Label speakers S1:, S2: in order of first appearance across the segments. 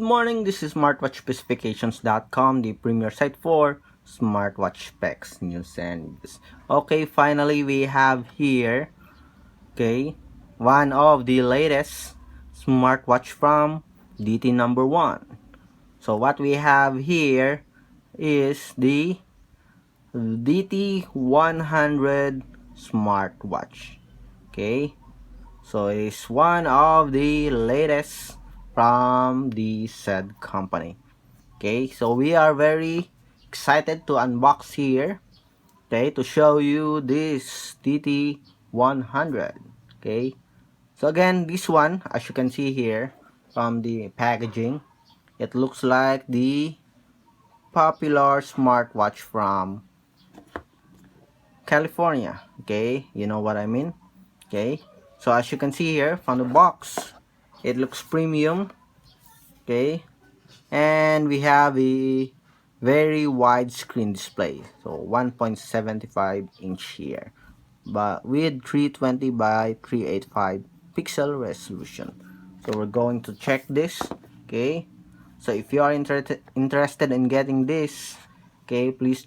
S1: morning, this is smartwatchspecifications.com, the premier site for smartwatch specs, news and views. Okay, finally we have here, one of the latest smartwatch from DT number 1. So what we have here is the DT100 Smartwatch. Okay, so it's one of the latest from the said company. Okay, so we are very excited to unbox here, okay, to show you this DT100. Okay, so again, this one, as you can see here from the packaging, it looks like the popular smartwatch from California. Okay, you know what I mean. Okay, so as you can see here from the box, it looks premium. Okay, and we have a very wide screen display, so 1.75 inch here, but with 320 by 385 pixel resolution. So we're going to check this. Okay, so if you are interested in getting this, okay, please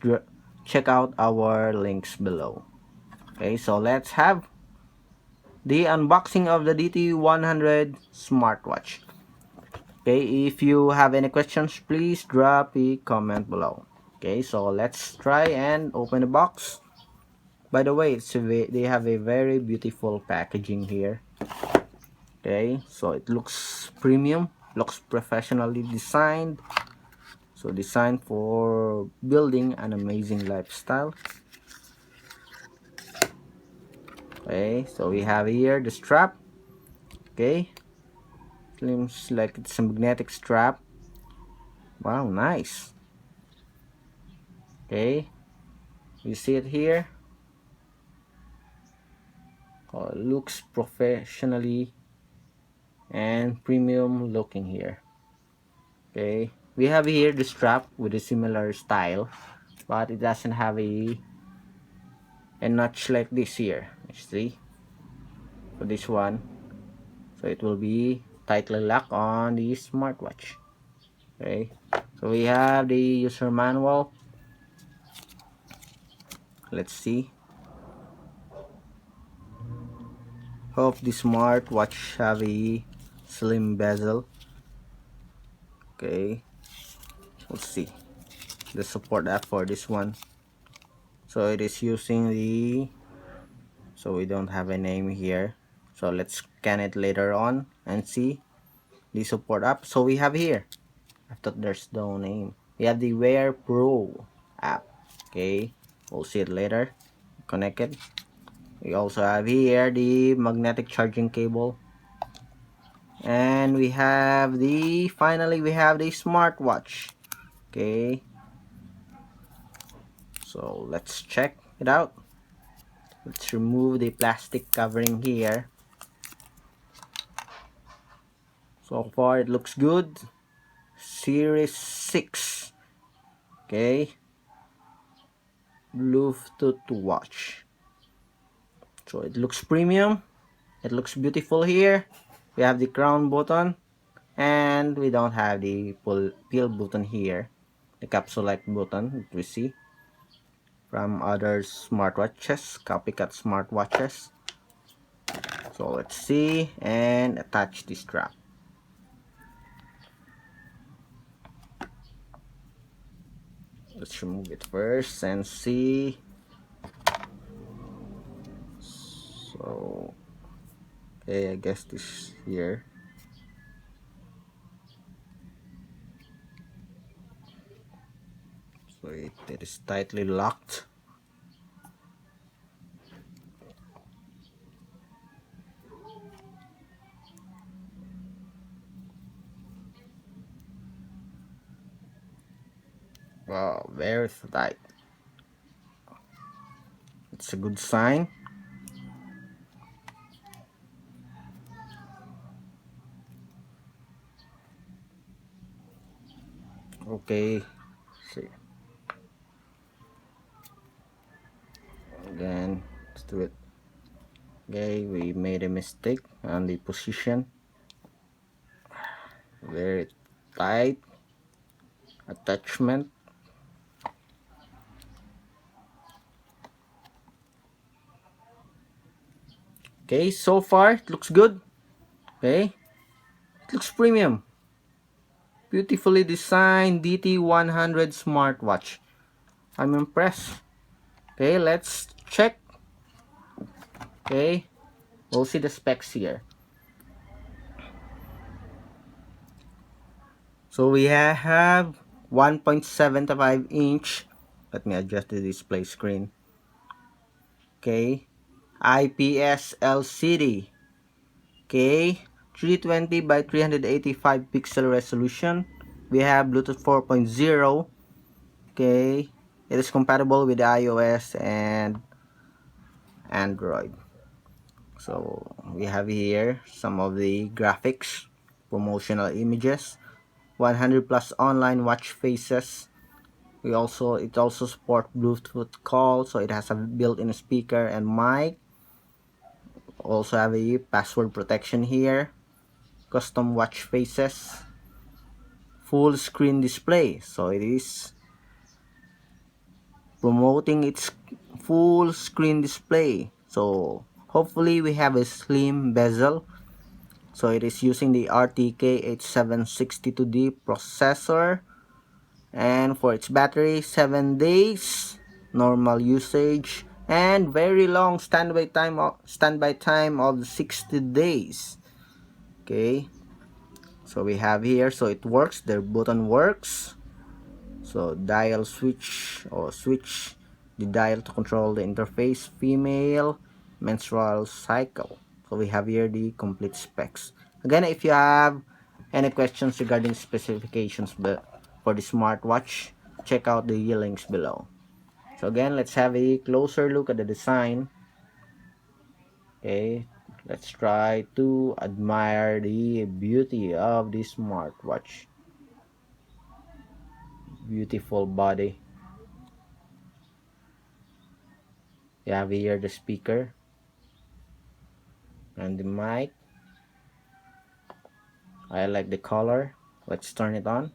S1: check out our links below. Okay, so let's have the unboxing of the DT100 smartwatch. Okay, if you have any questions, please drop a comment below. Okay, so let's try and open the box. By the way, they have a very beautiful packaging here. Okay, so it looks premium, looks professionally designed. So designed for building an amazing lifestyle. Okay, so we have here the strap. Okay, seems like it's a magnetic strap. Wow, nice. Okay, you see it here. Looks professionally and premium looking here. Okay, we have here the strap with a similar style, but it doesn't have a notch like this here. You see, for this one, so it will be tightly locked on the smartwatch. Okay, so we have the user manual. Let's see. Hope the smartwatch have a slim bezel. Okay, let's see the support app for this one. So it is using the, so we don't have a name here, so let's scan it later on and see the support app. So we have here, I thought there's no name, we have the Wear Pro app. Okay, we'll see it later. Connect it. We also have here the magnetic charging cable, and we have the, finally we have the smartwatch. Okay, so let's check it out. Let's remove the plastic covering here. So far it looks good. Series 6. Okay, Bluetooth watch. So it looks premium, it looks beautiful here. We have the crown button, and we don't have the peel button here, the capsule like button that we see from other smartwatches, copycat smartwatches. So let's see and attach the strap. Let's remove it first and see. So okay, I guess this here. So it is tightly locked. Wow, very tight. It's a good sign. Okay, see. Again, let's do it. Okay, we made a mistake on the position. Very tight attachment. Okay, so far it looks good. Okay, it looks premium. Beautifully designed DT100 Smartwatch. I'm impressed. Okay, let's check. Okay, we'll see the specs here. So we have 1.75 inch. Let me adjust the display screen. Okay, IPS LCD. Okay, 320 by 385 pixel resolution. We have Bluetooth 4.0. Okay, it is compatible with iOS and Android. So we have here some of the graphics, promotional images, 100 plus online watch faces. It also support Bluetooth call, so it has a built-in speaker and mic. Also have a password protection here, custom watch faces, full screen display. So it is promoting its full screen display. So hopefully we have a slim bezel. So it is using the RTK H762D processor, and for its battery, 7 days normal usage, and very long standby time of 60 days. Okay, so we have here, so it works, the button works. So dial switch, or switch the dial to control the interface, female menstrual cycle. So we have here the complete specs. Again, if you have any questions regarding specifications for the smartwatch, check out the links below. So again, let's have a closer look at the design. Okay, let's try to admire the beauty of the smartwatch. Beautiful body. You have here the speaker and the mic. I like the color. Let's turn it on.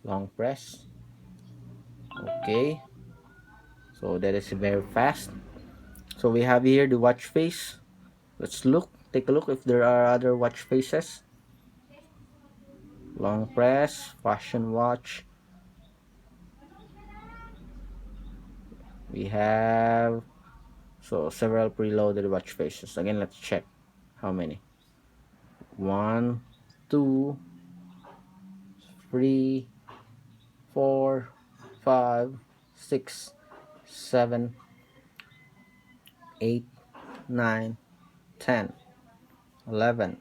S1: Long press. Okay, so that is very fast. So we have here the watch face. Let's take a look if there are other watch faces. Long press, fashion watch. We have several preloaded watch faces. Again, let's check how many. 1, 2, 3, 4, 5, 6, 7, 8, 9, 10, 11.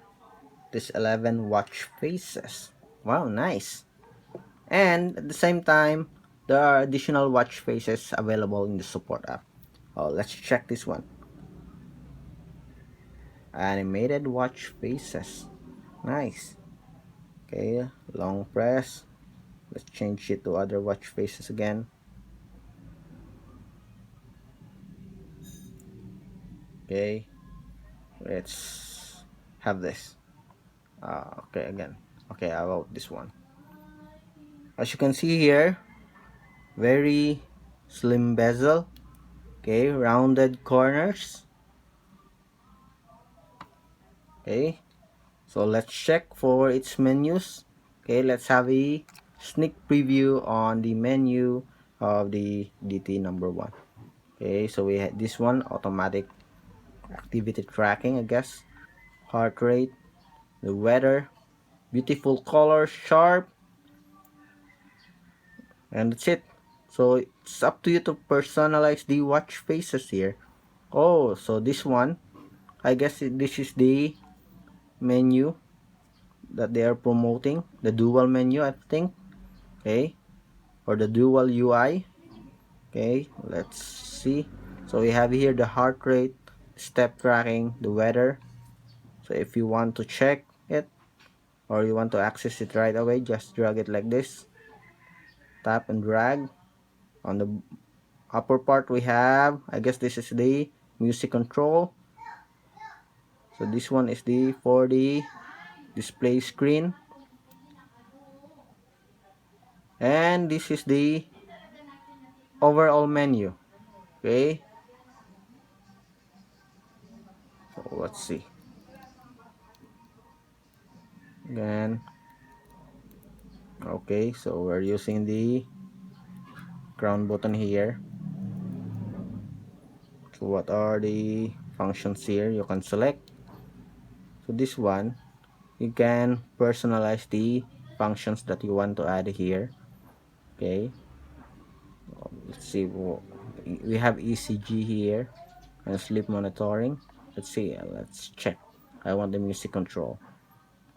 S1: This 11 watch faces. Wow, nice. And at the same time, there are additional watch faces available in the support app. Oh, let's check this one. Animated watch faces. Nice. Okay, long press. Let's change it to other watch faces again. Okay, let's have this. Okay, again. Okay, how about this one? As you can see here, very slim bezel. Okay, rounded corners. Okay, so let's check for its menus. Okay, let's have a sneak preview on the menu of the DT number 1. Okay, so we had this one, automatic activity tracking, I guess, heart rate, the weather, beautiful color, sharp, and that's it. So it's up to you to personalize the watch faces here. Oh, so this one, I guess this is the menu that they are promoting, the dual menu, I think. Okay, or the dual UI. Okay, let's see. So we have here the heart rate, step tracking, the weather. So if you want to check it or you want to access it right away, just drag it like this, tap and drag. On the upper part we have, I guess this is the music control. So this one is the for the display screen. and this is the overall menu. Okay, so let's see again. Okay, so we're using the crown button here. So what are the functions here you can select? So this one, you can personalize the functions that you want to add here. Okay, let's see, we have ECG here and sleep monitoring. Let's see, let's check. I want the music control.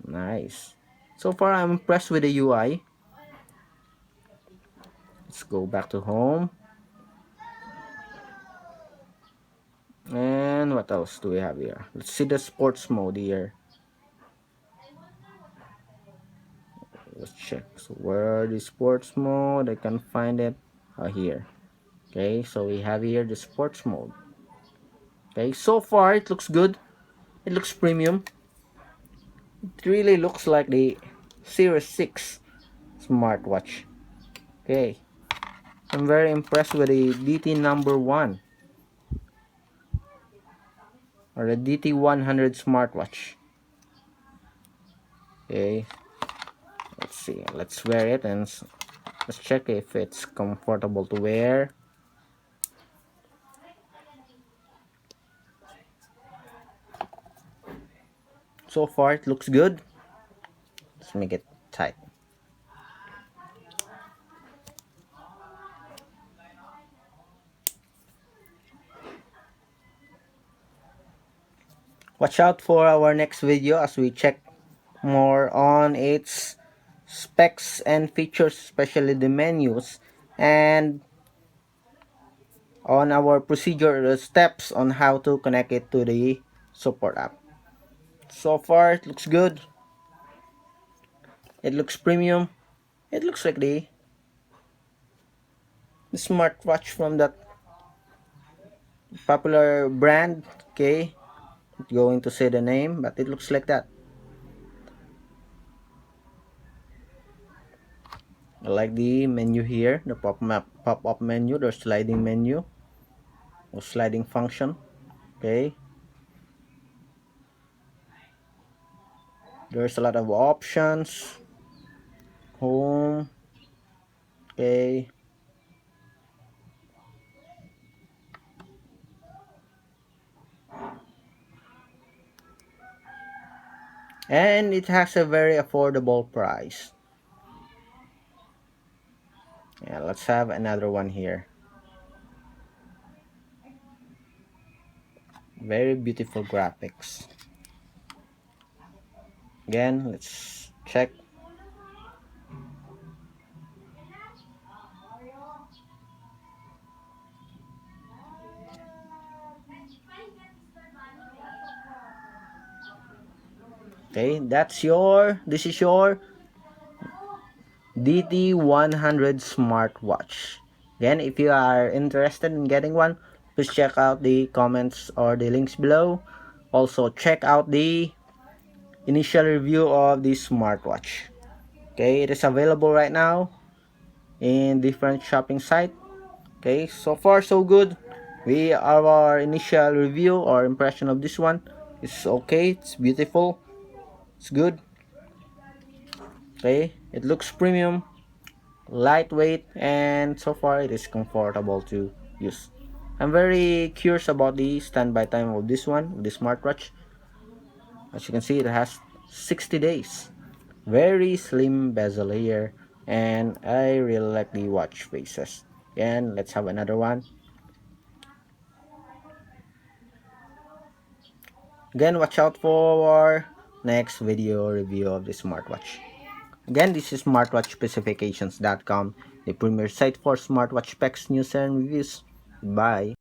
S1: Nice. So far I'm impressed with the UI. Let's go back to home. And what else do we have here? Let's see the sports mode here. Let's check. So where the sports mode? I can find it here. Okay, so we have here the sports mode. Okay, so far it looks good. It looks premium. It really looks like the Series 6 smartwatch. Okay, I'm very impressed with the DT number 1 or the DT100 smartwatch. Okay, let's see. Let's wear it and let's check if it's comfortable to wear. So far it looks good. Let's make it tight. Watch out for our next video as we check more on its specs and features, especially the menus, and on our procedure steps on how to connect it to the support app. So far it looks good. It looks premium. It looks like the smartwatch from that popular brand. Okay, not going to say the name, but it looks like that. I like the menu here, the pop-up menu, the sliding menu or sliding function. Okay, there's a lot of options. Home. Okay, and it has a very affordable price. Yeah, let's have another one here. Very beautiful graphics. Again, let's check. Okay, this is your DT100 Smartwatch. Again, if you are interested in getting one, please check out the comments or the links below. Also, check out the initial review of this smartwatch. Okay, it is available right now in different shopping sites. Okay, so far so good. Our initial review or impression of this one is okay. It's beautiful. It's good. Okay, it looks premium, lightweight, and so far it is comfortable to use. I'm very curious about the standby time of this one, this smartwatch. As you can see, it has 60 days. Very slim bezel here, and I really like the watch faces. And let's have another one. Again, watch out for our next video review of the smartwatch. Again, this is smartwatchspecifications.com, the premier site for smartwatch specs, news, and reviews. Bye.